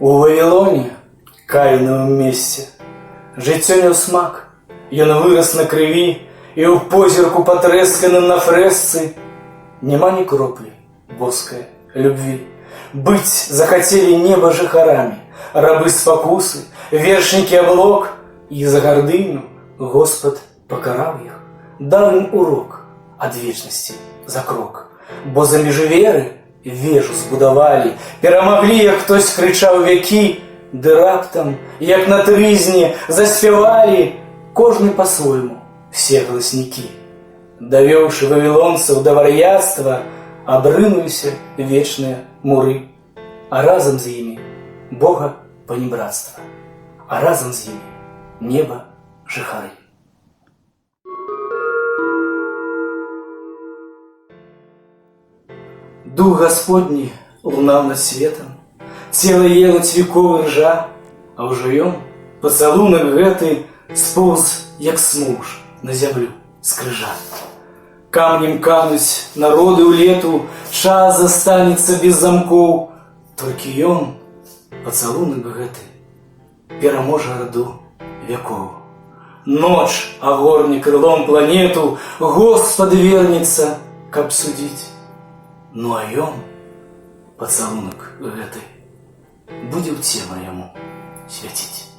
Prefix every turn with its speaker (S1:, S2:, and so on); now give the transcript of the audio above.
S1: У Вавилоне, кайновым месте, жыццё не смак, ён вырас на крыві, і ў позірку патрэсканым на фрэсцы няма ні кроплі боскай любві. Быць захацелі неба жыхарамі, рабы спакусы, вершнікі аблок, і за гардыню Господ пакараў іх, даў ім урок ад вечнасці за крок. Бо за межы веры вежу збудавалі, перамаглі, як хтось крычаў вякі, ды раптам, як на трызне, заспявалі кожны па-свойму все галаснікі. Давёўшы вавілонцаў да вар'яцтва, абрынуліся вечныя муры, а разам з імі Бога панібрацтва, а разам з імі неба жыхары. Дух Господні лунаў над светам, цела ела цвікова ржа, а ўжо ён, пацалунак гэты, споўз, як смуж, на зямлю з крыжа. Камнем кануць народы ў лету, час застанецца без замкоў, толькі ён, пацалунак гэты, пераможа раду вякоў. Ноч агорне крылом планету, Господ вернецца, каб судзіць. Ну а ён, пацалунак гэты, будзе ў цемру яму свяціць.